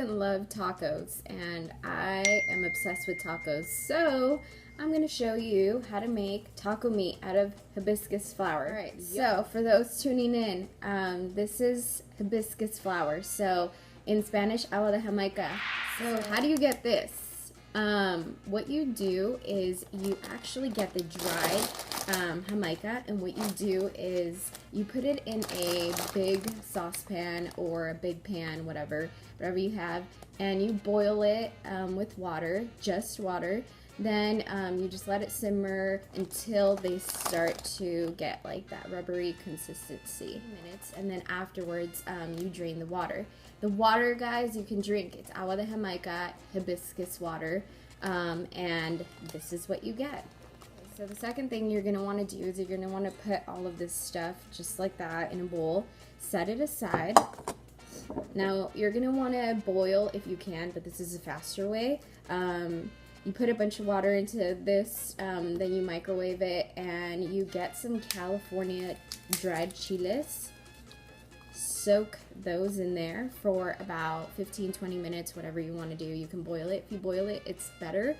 doesn't love tacos? And I am obsessed with tacos. So I'm going to show you how to make taco meat out of hibiscus flower. All right, so for those tuning in, this is hibiscus flower. So in Spanish, agua de Jamaica. So how do you get this? What you do is you actually get the dried Jamaica, and what you do is you put it in a big saucepan or a big pan, whatever you have, and you boil it with water, just water. Then you just let it simmer until they start to get like that rubbery consistency. Minutes, and then afterwards you drain the water. The water, guys, you can drink. It's agua de Jamaica, hibiscus water, and this is what you get. So the second thing you're going to want to do is you're going to want to put all of this stuff just like that in a bowl, set it aside. Now you're going to want to boil if you can, but this is a faster way. You put a bunch of water into this, then you microwave it, and you get some California dried chiles. Soak those in there for about 15-20 minutes, whatever you want to do. You can boil it. If you boil it, it's better.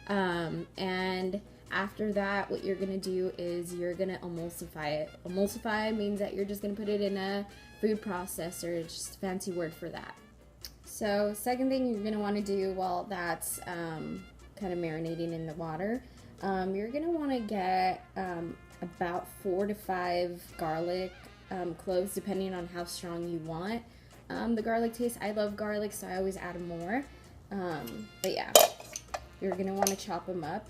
And after that, what you're going to do is you're going to emulsify it. Emulsify means that you're just going to put it in a food processor. It's just a fancy word for that. So second thing you're going to want to do while that's kind of marinating in the water, you're going to want to get about 4 to 5 garlic cloves, depending on how strong you want the garlic taste. I love garlic, so I always add more. But yeah, you're going to want to chop them up.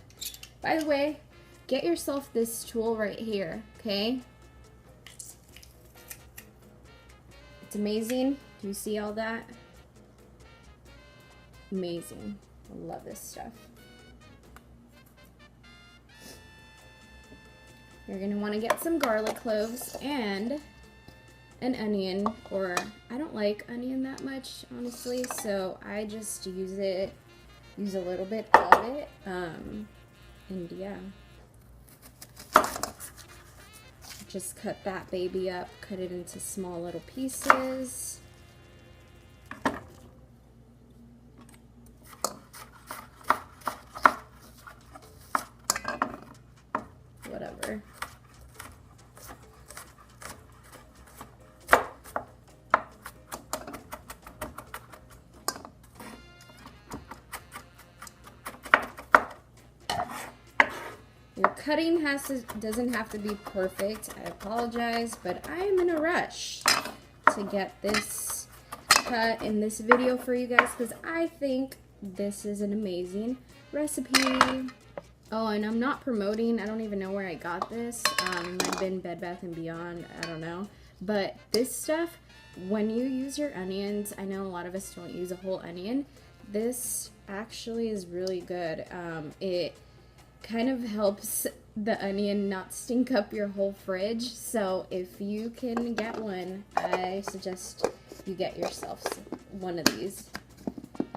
By the way, get yourself this tool right here, okay? It's amazing. Do you see all that? Amazing. I love this stuff. You're going to want to get some garlic cloves and an onion, or I don't like onion that much, honestly, so I just use a little bit of it. And yeah, just cut that baby up, cut it into small little pieces. Whatever. Your cutting doesn't have to be perfect. I apologize, but I am in a rush to get this cut in this video for you guys because I think this is an amazing recipe. Oh, and I'm not promoting. I don't even know where I got this. It might have been Bed Bath & Beyond. I don't know. But this stuff, when you use your onions, I know a lot of us don't use a whole onion. This actually is really good. It kind of helps the onion not stink up your whole fridge. So if you can get one, I suggest you get yourself one of these.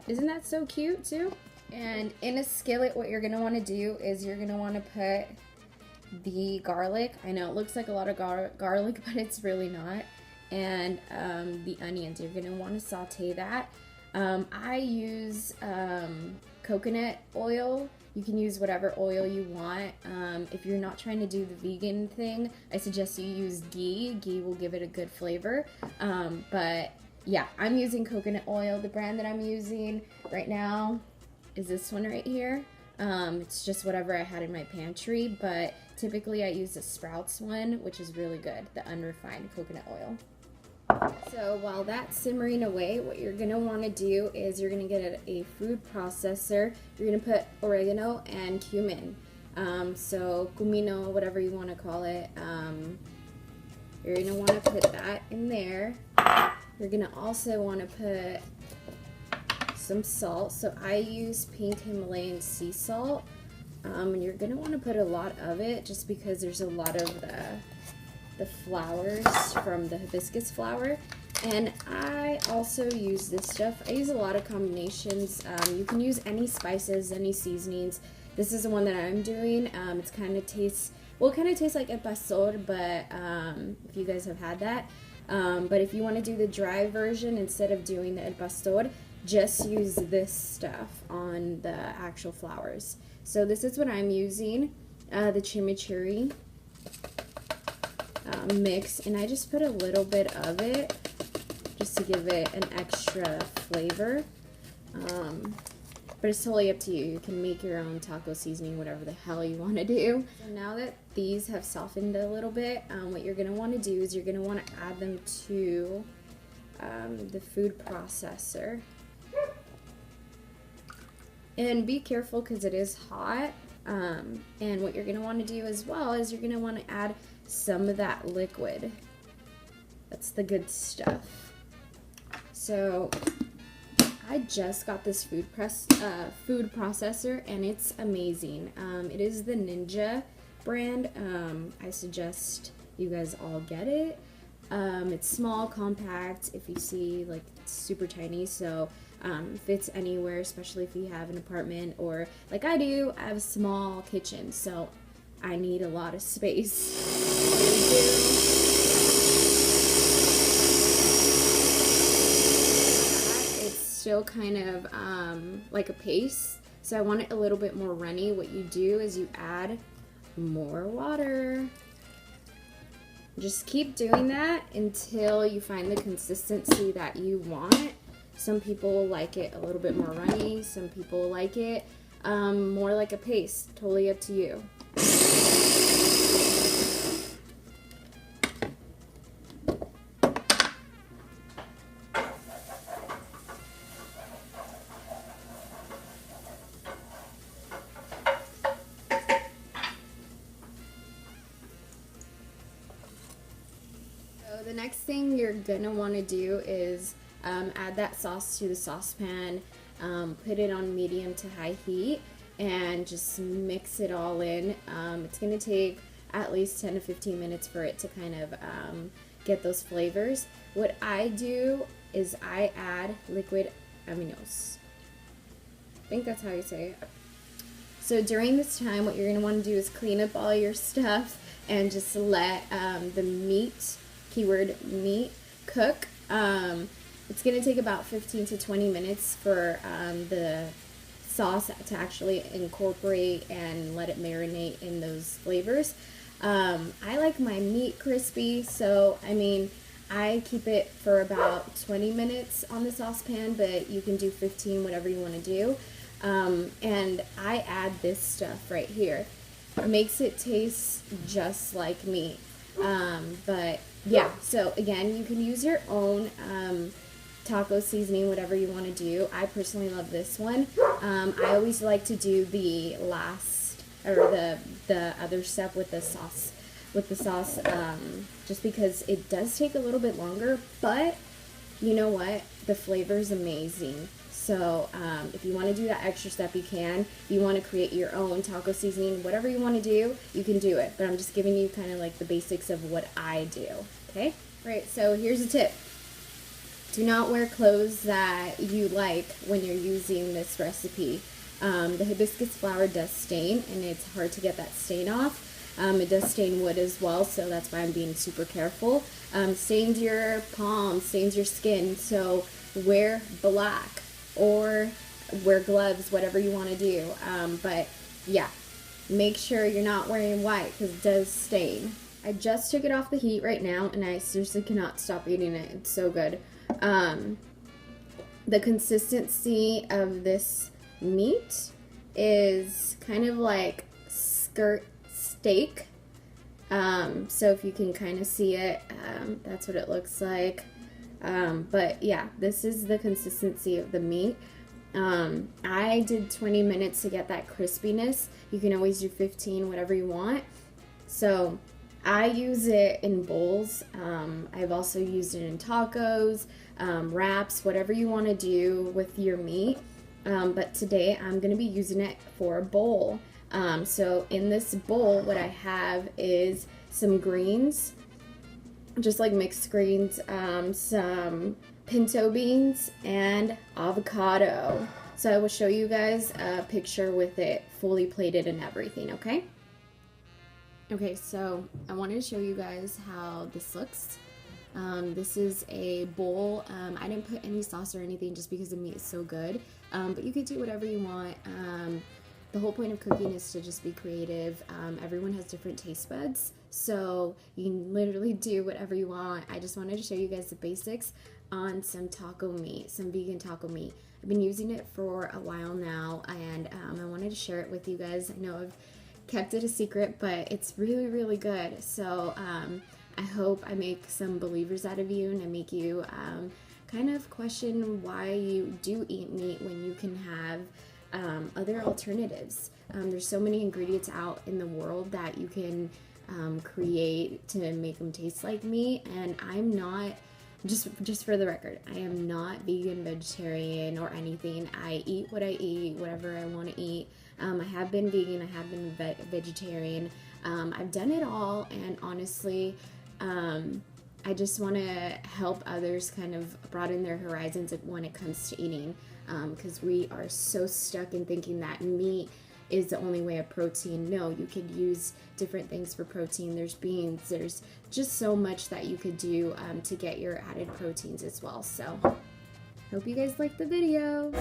Isn't that so cute too? And in a skillet, what you're going to want to do is you're going to want to put the garlic. I know it looks like a lot of garlic, but it's really not. And the onions. You're going to want to saute that. I use coconut oil. You can use whatever oil you want. If you're not trying to do the vegan thing, I suggest you use ghee. Ghee will give it a good flavor. But yeah, I'm using coconut oil. The brand that I'm using right now is this one right here. It's just whatever I had in my pantry, but typically I use the Sprouts one, which is really good, the unrefined coconut oil. So while that's simmering away, what you're going to want to do is you're going to get a food processor. You're going to put oregano and cumin. So cumino, whatever you want to call it. You're going to want to put that in there. You're going to also want to put some salt. So I use pink Himalayan sea salt. And you're going to want to put a lot of it just because there's a lot of the flowers from the hibiscus flower. And I also use this stuff. I use a lot of combinations. You can use any spices, any seasonings. This is the one that I'm doing. It kind of tastes like el pastor, but if you guys have had that. But if you want to do the dry version instead of doing the el pastor, just use this stuff on the actual flowers. So this is what I'm using, the chimichurri mix, and I just put a little bit of it just to give it an extra flavor. But it's totally up to you. You can make your own taco seasoning, whatever the hell you want to do. So now that these have softened a little bit, what you're going to want to do is you're going to want to add them to the food processor. And be careful because it is hot. And what you're going to want to do as well is you're going to want to add some of that liquid. That's the good stuff. So I just got this food processor, and it's amazing. It is the Ninja brand. I suggest you guys all get it. It's small, compact. If you see, like, it's super tiny, so fits anywhere, especially if you have an apartment, or like I do, I have a small kitchen, so I need a lot of space. Still kind of like a paste, so I want it a little bit more runny. What you do is you add more water. Just keep doing that until you find the consistency that you want. Some people like it a little bit more runny, some people like it more like a paste. Totally up to you. The next thing you're gonna want to do is add that sauce to the saucepan, put it on medium to high heat, and just mix it all in. It's gonna take at least 10 to 15 minutes for it to kind of get those flavors. What I do is I add liquid aminos. I think that's how you say it. So during this time, what you're gonna want to do is clean up all your stuff and just let the meat, keyword meat, cook. It's going to take about 15 to 20 minutes for the sauce to actually incorporate and let it marinate in those flavors. I like my meat crispy, so I mean, I keep it for about 20 minutes on the saucepan, but you can do 15, whatever you want to do. And I add this stuff right here. It makes it taste just like meat. But yeah, so again, you can use your own taco seasoning, whatever you want to do. I personally love this one. I always like to do the last, or the other step with the sauce, just because it does take a little bit longer, but you know what? The flavor is amazing. So if you want to do that extra step, you can. If you want to create your own taco seasoning, whatever you want to do, you can do it. But I'm just giving you kind of like the basics of what I do, okay? Right, so here's a tip. Do not wear clothes that you like when you're using this recipe. The hibiscus flower does stain, and it's hard to get that stain off. It does stain wood as well, so that's why I'm being super careful. Stains your palms, stains your skin, so wear black. Or wear gloves, whatever you want to do. But yeah, make sure you're not wearing white because it does stain. I just took it off the heat right now, and I seriously cannot stop eating it. It's so good. The consistency of this meat is kind of like skirt steak. So if you can kind of see it, that's what it looks like. But yeah, this is the consistency of the meat. I did 20 minutes to get that crispiness. You can always do 15, whatever you want. So I use it in bowls. I've also used it in tacos, wraps, whatever you want to do with your meat. But today I'm going to be using it for a bowl. So in this bowl, what I have is some greens, just like mixed greens, some pinto beans, and avocado. So I will show you guys a picture with it fully plated and everything, okay? Okay, so I wanted to show you guys how this looks. This is a bowl. I didn't put any sauce or anything just because the meat is so good, but you could do whatever you want. The whole point of cooking is to just be creative. Everyone has different taste buds, so you can literally do whatever you want. I just wanted to show you guys the basics on some taco meat, some vegan taco meat. I've been using it for a while now, and I wanted to share it with you guys. I know I've kept it a secret, but it's really, really good. So I hope I make some believers out of you, and I make you kind of question why you do eat meat when you can have other alternatives. There's so many ingredients out in the world that you can create to make them taste like meat, and I'm not, just for the record, I am not vegan, vegetarian, or anything. I eat what I eat, whatever I want to eat. I have been vegan, I have been vegetarian. I've done it all, and honestly, I just want to help others kind of broaden their horizons when it comes to eating, because we are so stuck in thinking that meat is the only way of protein. No, you could use different things for protein. There's beans, there's just so much that you could do to get your added proteins as well. So hope you guys liked the video.